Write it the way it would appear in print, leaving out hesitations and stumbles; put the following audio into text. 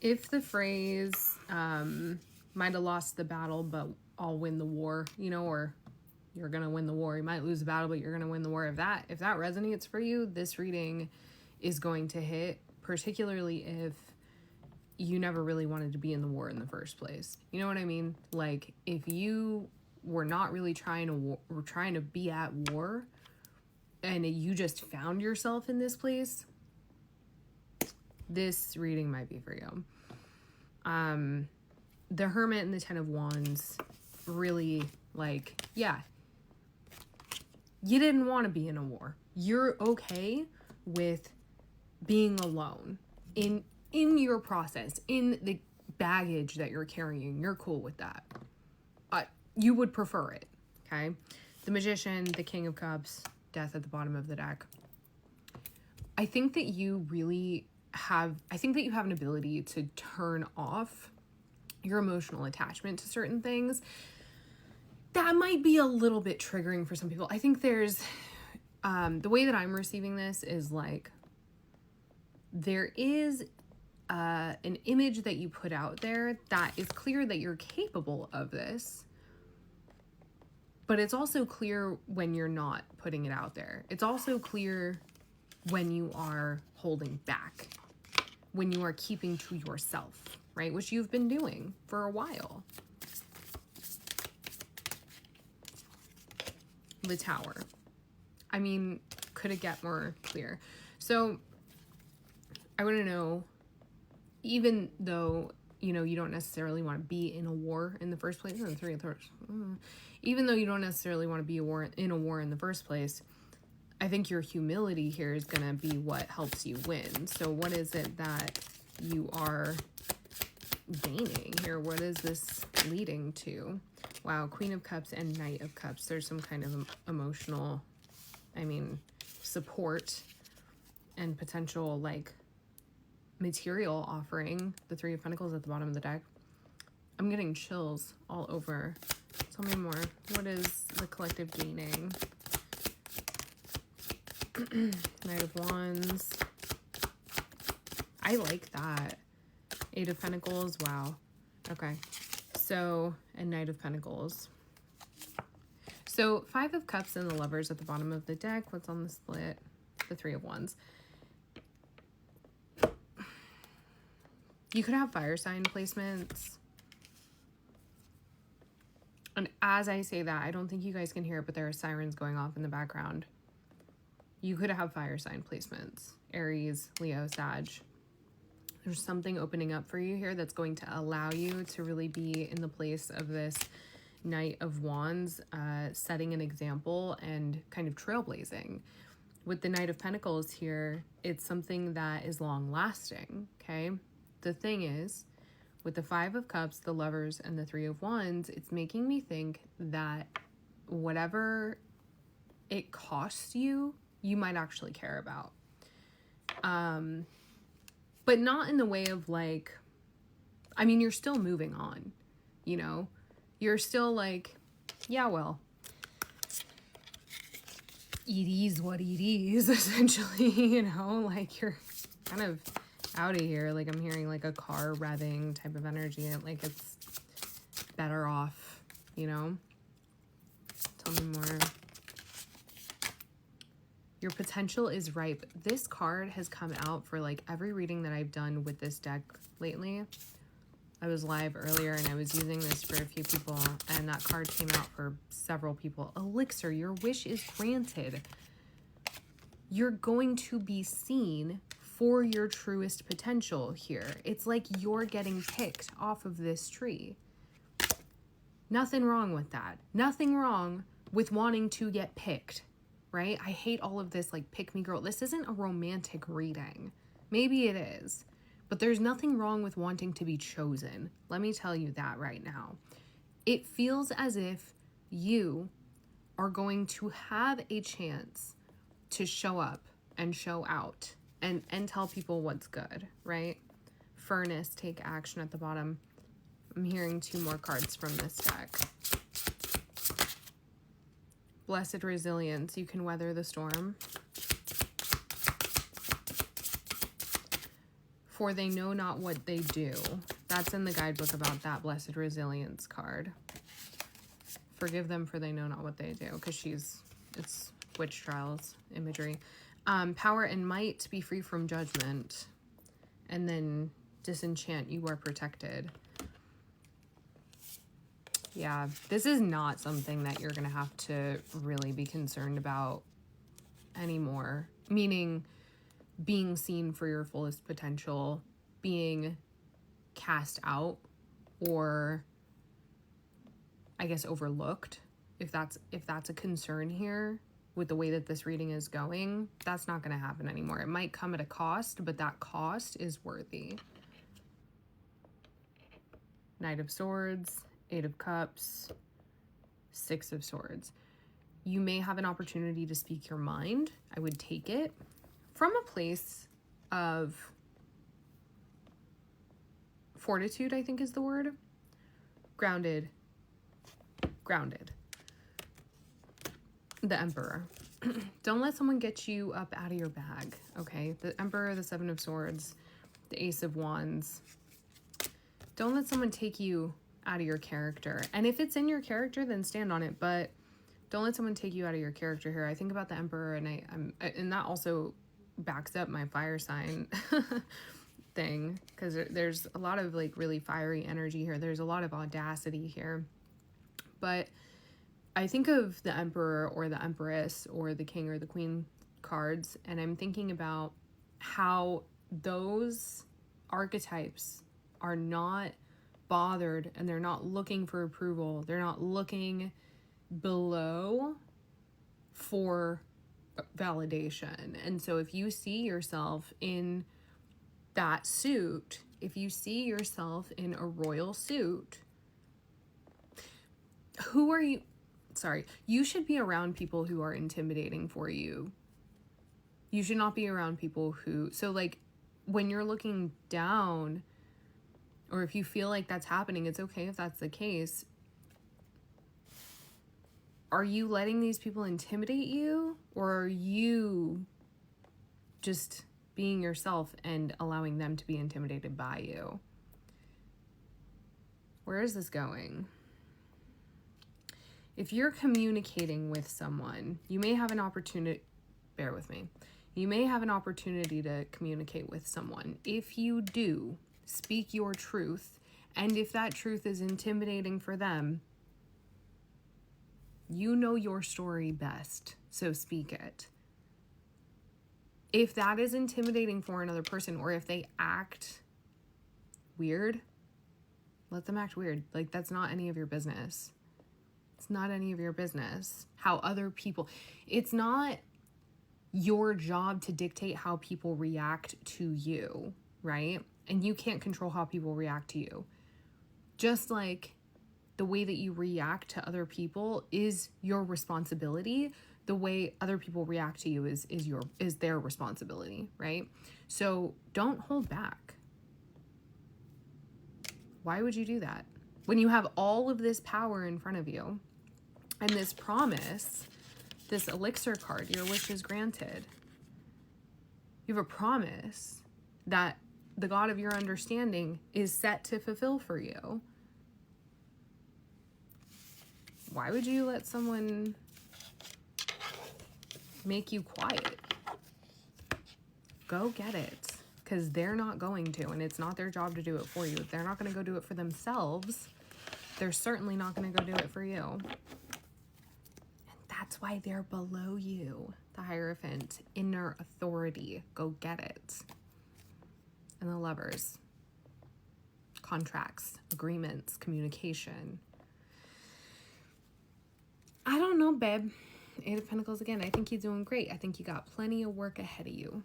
if the phrase might have lost the battle, but I'll win the war, you know, or you're going to win the war. You might lose the battle, but you're going to win the war. If that resonates for you, this reading is going to hit, particularly if you never really wanted to be in the war in the first place. You know what I mean? Like, if you were not really trying to be at war, and you just found yourself in this place, this reading might be for you. The Hermit and the Ten of Wands really, like, yeah, you didn't want to be in a war. You're okay with being alone in your process, in the baggage that you're carrying. You're cool with that. You would prefer it, okay? The Magician, the King of Cups, Death at the bottom of the deck. I think that you have an ability to turn off your emotional attachment to certain things. That might be a little bit triggering for some people. I think there's, the way that I'm receiving this is like, there is an image that you put out there that is clear that you're capable of this, but it's also clear when you're not putting it out there. It's also clear when you are holding back, when you are keeping to yourself, right? Which you've been doing for a while. The Tower. I mean, could it get more clear? So I want to know, even though, you know, you don't necessarily want to be in a war in the first place, and the Three of Swords, even though you don't necessarily want to be in a war in the first place, I think your humility here is going to be what helps you win. So what is it that you are gaining here? What is this leading to? Wow, Queen of Cups and Knight of Cups. There's some kind of emotional, support and potential, like, material offering. The Three of Pentacles at the bottom of the deck. I'm getting chills all over. Tell me more. What is the collective gaining? Knight of Wands. I like that. Eight of Pentacles. Wow. Okay. So, and Knight of Pentacles. So, Five of Cups and the Lovers at the bottom of the deck. What's on the split? The Three of Wands. You could have fire sign placements. And as I say that, I don't think you guys can hear it, but there are sirens going off in the background. You could have fire sign placements. Aries, Leo, Sag. There's something opening up for you here that's going to allow you to really be in the place of this Knight of Wands, setting an example and kind of trailblazing. With the Knight of Pentacles here, it's something that is long-lasting, okay? The thing is, with the Five of Cups, the Lovers, and the Three of Wands, it's making me think that whatever it costs you, you might actually care about. But not in the way of like, you're still moving on, you know? You're still like, yeah, well, it is what it is, essentially, you know? Like, you're kind of out of here. Like, I'm hearing like a car revving type of energy, and like it's better off, you know? Tell me more. Your potential is ripe. This card has come out for like every reading that I've done with this deck lately. I was live earlier and I was using this for a few people, and that card came out for several people. Elixir, your wish is granted. You're going to be seen for your truest potential here. It's like you're getting picked off of this tree. Nothing wrong with that. Nothing wrong with wanting to get picked. Right? I hate all of this like pick me girl. This isn't a romantic reading. Maybe it is, but there's nothing wrong with wanting to be chosen. Let me tell you that right now. It feels as if you are going to have a chance to show up and show out and tell people what's good, right? Furnace, take action at the bottom. I'm hearing two more cards from this deck. Blessed resilience, you can weather the storm. for they know not what they do. That's in the guidebook about that blessed resilience card. Forgive them for they know not what they do, because it's witch trials imagery. Power and might to be free from judgment. And then disenchant, you are protected. Yeah, this is not something that you're going to have to really be concerned about anymore. Meaning being seen for your fullest potential, being cast out, or I guess overlooked, if that's a concern here with the way that this reading is going. That's not going to happen anymore. It might come at a cost, but that cost is worthy. Knight of Swords, Eight of Cups, Six of Swords. You may have an opportunity to speak your mind. I would take it from a place of fortitude, I think is the word. Grounded. The Emperor. Don't let someone get you up out of your bag, okay? The Emperor, the Seven of Swords, the Ace of Wands. Don't let someone take you out of your character. And if it's in your character, then stand on it, but don't let someone take you out of your character here. I think about the Emperor, and and that also backs up my fire sign thing, because there's a lot of like really fiery energy here. There's a lot of audacity here. But I think of the Emperor or the Empress or the King or the Queen cards, and I'm thinking about how those archetypes are not bothered, and they're not looking for approval. They're not looking below for validation. And so if you see yourself in that suit, if you see yourself in a royal suit, you should be around people who are intimidating for you. You should not be around people who, so like when you're looking down, or if you feel like that's happening, it's okay if that's the case. Are you letting these people intimidate you, or are you just being yourself and allowing them to be intimidated by you? Where is this going? If you're communicating with someone, you may have an opportunity, bear with me, you may have an opportunity to communicate with someone. If you do, speak your truth, and if that truth is intimidating for them, you know your story best, so speak it. If that is intimidating for another person, or if they act weird, let them act weird. Like, that's not any of your business. It's not any of your business how other people, it's not your job to dictate how people react to you, right? And you can't control how people react to you. Just like the way that you react to other people is your responsibility, the way other people react to you is their responsibility, right? So don't hold back. Why would you do that? When you have all of this power in front of you, and this promise, this elixir card, your wish is granted. You have a promise that the God of your understanding is set to fulfill for you. Why would you let someone make you quiet? Go get it, because they're not going to, and it's not their job to do it for you. If they're not going to go do it for themselves, they're certainly not going to go do it for you. That's why they're below you. The Hierophant, inner authority. Go get it. And the Lovers. Contracts, agreements, communication. I don't know, babe. Eight of Pentacles again. I think you're doing great. I think you got plenty of work ahead of you.